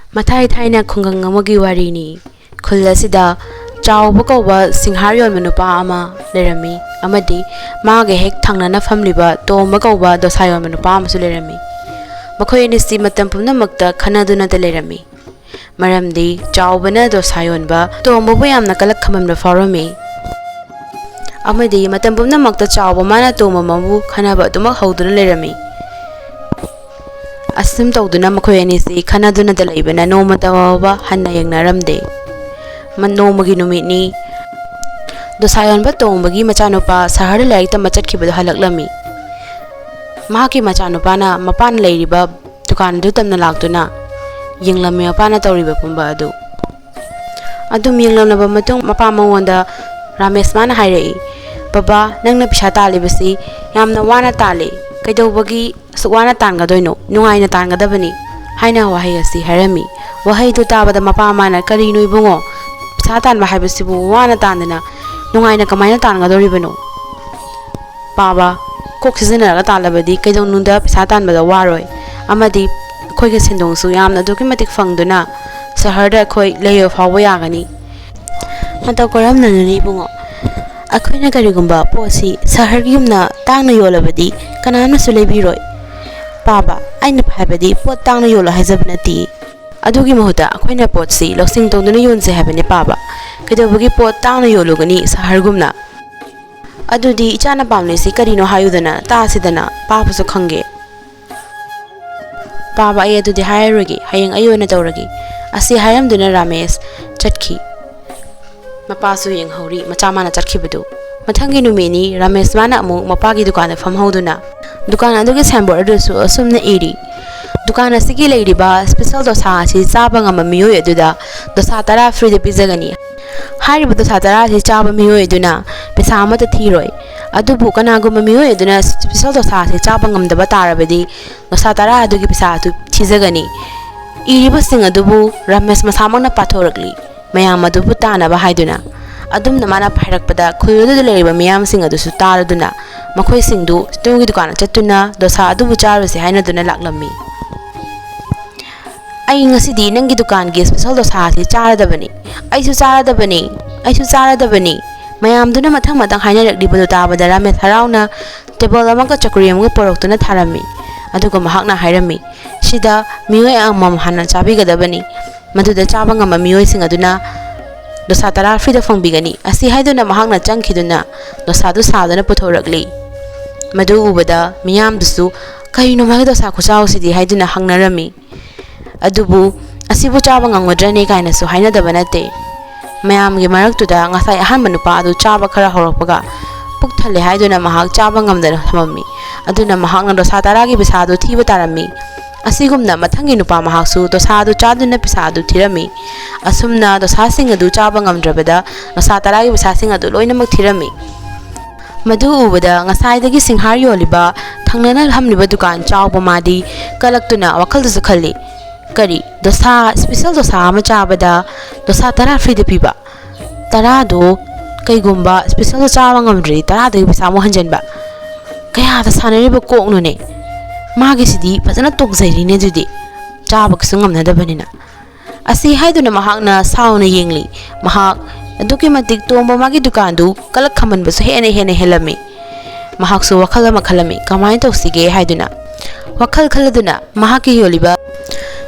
Mathai thaina khungang amagi warini khul asida chauba kauba singhar yonba nupa ama lerami amadi maage hek thangnana famliba tomba kauba dosa yonba nupa amasu lerami makhoi ani si matam pumnamakta khanaduna da lerami maramdi chaubana dosa yonba tomba bu yamna kalak khamamna farami amadi matam pumnamakta chauba mana tomba mabu khanaba tumak hauduna lerami asum tawduna makhoi ani si khanaduna da leibana noma tawa hanna yengnaramde Mannomagi numit dosayon ba tongbagi machanupa sahar laik tam machatkhibado halaklami mahaki machanupa na mapan leiriba dukan du tamna laktuna yenglami apana tawriba pumba adu yenglamnaba matung mapa mangonda Ramesh mana hairei baba nangna pisa talibasi yamna wana tale kaidawbagi suwana tangadoino nungaina tangadabani haina wahai asi harami wahai tu tabada mapa mana karino ibungo Satan mahibasibu wana tandana nungaina kamaina tangadoribano Baba kok sizina talabadi kaidong nunda Satan bada waroi amadi khoi ge sendong su yamna documentic fangduna saharda khoi layo fawa yagani mata koram nanani bungo akhoina karigumba posi sahar yumna tangna yolabadi kanana su lebiroi Baba aina phabadi pot tangna yola hajabnati adugi mahuta akoina pot si loksing tongduna yonse habane Baba kaidawbagi pot tangna yolugani sahargumna adudi ichana pamne si karino hayudana ta sidana Baba su khange Baba ay adudi hayrogi hayang ayona tawragi asi hayamduna Ramesh chatkhi mapasu yeng hori machamana chatkibadu mathangi numeni Ramesh mana amu mapagi dukana famhauduna dukan adugi sambor adusu asumna iri Dukan asigi leiriba special dosa si chaba ngama miyo eduda dosa tara free de pizagani hariba dosa tara si chaba miyo eduna pesa amata thiroi adubu kanagumba miyo eduna special dosa si chaba ngamdaba tarabadi dosa tara adugi pesa atu thizagani iriba sing adubu Ramesh masamangna pathorakli mayam adubu tanaba haiduna adumna mana phairakpada khuyudu leiriba miyam sing adusu taraduna makhoi singdu tugi dukan chatuna dosa adubu charuse hainaduna laklammi Ay ngasidi nangi dukan gi special dosa si charadabani aisu charadabani mayam duna mathang haina rakdibadu tabada Ramesh harauna table amaka chakri amga poroktuna tharami aduga mahakna hairami sida miyoi amam hana chabigadabani maduda chabanga miyoi sing aduna dosa tara free da fangbigani asi haiduna mahakna changkhiduna dosa du sadana puthorakli madu ubada miyam dusu kaino magi dosa khuchau sidi haiduna hangnarami adubu asibu chaba ngangodrane kaina su haina dabanate mayam gi maraktuda ngasai ahan manupa adu chaba khara horakpaga puk thale haiduna mahak chaba ngamdana thamami aduna mahak na dosa taragi bisadu thiba tarami asigumna mathangi nupa mahak su dosa adu chaduna bisadu thirami asumna dosa sing adu chaba ngamdrabada dosa taragi bisasing adu loinamak thirami madu ubada ngasai dagi singhar yoliba thangnana hamliba dukan chawba madi kalaktuna wakal du khali Kari dosa special dosa ama chabada dosa tara free de piba tara do kaigumba special chawa ngamdri tara de bisa mo hanjanba kaya ta sanari ba kok no ne magi sidi fazana tok zairi ne judi chaba ksungam na dabanina asi haiduna mahakna sauna yengli mahak aduki matik tomba magi dukan du kalak khaman basu hene helami mahak su wakhala makhalami kamai toksige haiduna wakal khaladuna mahaki yoliba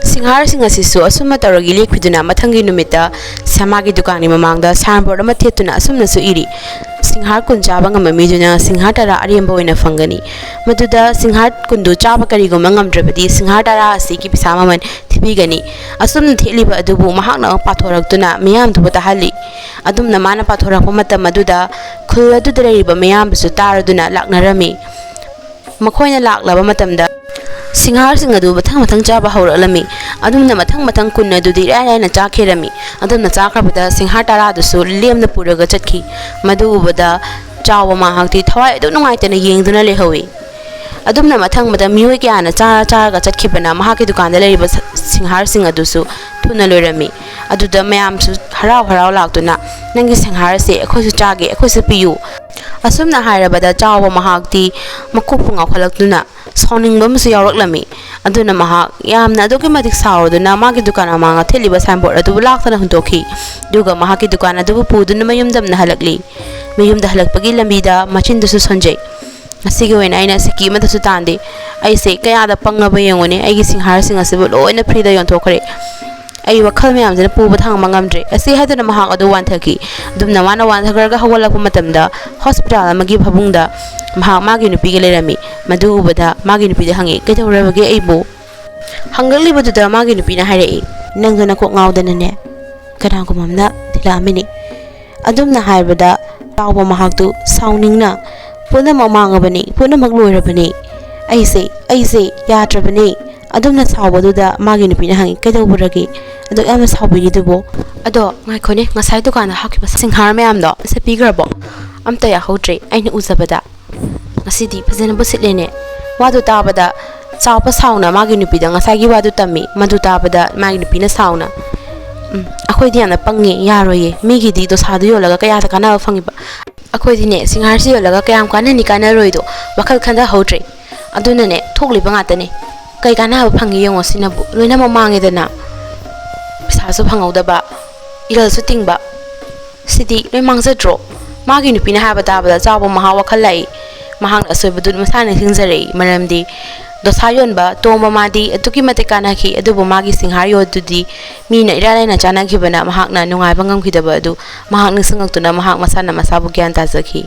Singhar sing asisu asuma taragi lekhiduna mathangi numita samagi dukani mamangda signboard ama thetuna asumna su iri singhar kun chaba ngamami juna singhar tara ariamba oina fangani maduda singhar kundu chaba karigo mangamdrabadi singhar tara asi ki pisama man thibigani asumna theliba adubu mahakna pathoraktuna miyam duba tahali adumna mana pathorakpa matam maduda khul adu dariba miyam su taraduna laknarami makhoina laklaba matamda Singhar sing adu mathang chaba hawralami adumna mathang kunna dudi raina chakherami adumna chakrabada singhar tara dusu lemna puraga chatkhi madu ubada chawa mahakti thawai adu nungaitana yengduna lehawi adumna mathang miyoi kyana chara ga chatkibana mahaki dukan da leriba singhar sing adusu thuna loirami aduda mayam su harau laktuna nangi singhar se akhoi su chage akhoi su piyu asumna hairabada chawa mahakti makupunga khalakduna sauningba amsu yauraklami aduna mahak yamna aduki matik sauroduna magi dukan amanga theliba signboard adu laktana hundokhi duga mahaki dukan adu puduna mayumdamna halakli mayumda halakpagi lambida machindusu sanjay asigi oina aina siki matasu tande aise kayada pangaba yengone aigi singhar sing asibu loina free da yonthokre ai wakhal mayam jena puba thang mangamdre asi haduna mahak adu wanthaki dumna wana wanthagarga hawalakpa matamda hospital amagi bhabungda mahak magi nupi ge lerami madu ubada magi nupi da hangi kaidawrabage aibo hangali baduda magi nupi na hairei nangduna ko ngaudana ne kana ko mamna thila amini adumna haibada tawba mahak tu sauningna puna mamangabani puna magloirabani aise yatrabani adumna sawbaduda magi nupi na hangi kaidawrage ado ama sawbiri dubo ado ngaikone ngasai dukana hakiba singhar mayamdo sepigrabo amta ya hodre aina uzabada masidi phajana busitlene wadu tabada chawpa sauna magi nupi da ngasai gi wadu tammi madu tabada magi nupi na sauna akhoi diana pange yaroye migi di do sadu yolaga kaya ta kana fangiba akhoi dine singhar si yolaga kayam kana ni kana roido wakhal khanda hodre aduna ne thokliba ngata ne kai kana phangi yongo sinabu loina mamange dana pisasu phangauda iral su tingba sidi loi mangsadro magi nupi na haba tabada chawba maha wakhal lai mahang asoibadu masana singzarei maramdi dosa yonba toma madi atuki mate kanaki adubu magi singhar yodudi mina iralaina chanakibana mahakna nungaibangam khidaba adu mahak ningsangakuna mahak masana masabu gyan tajaki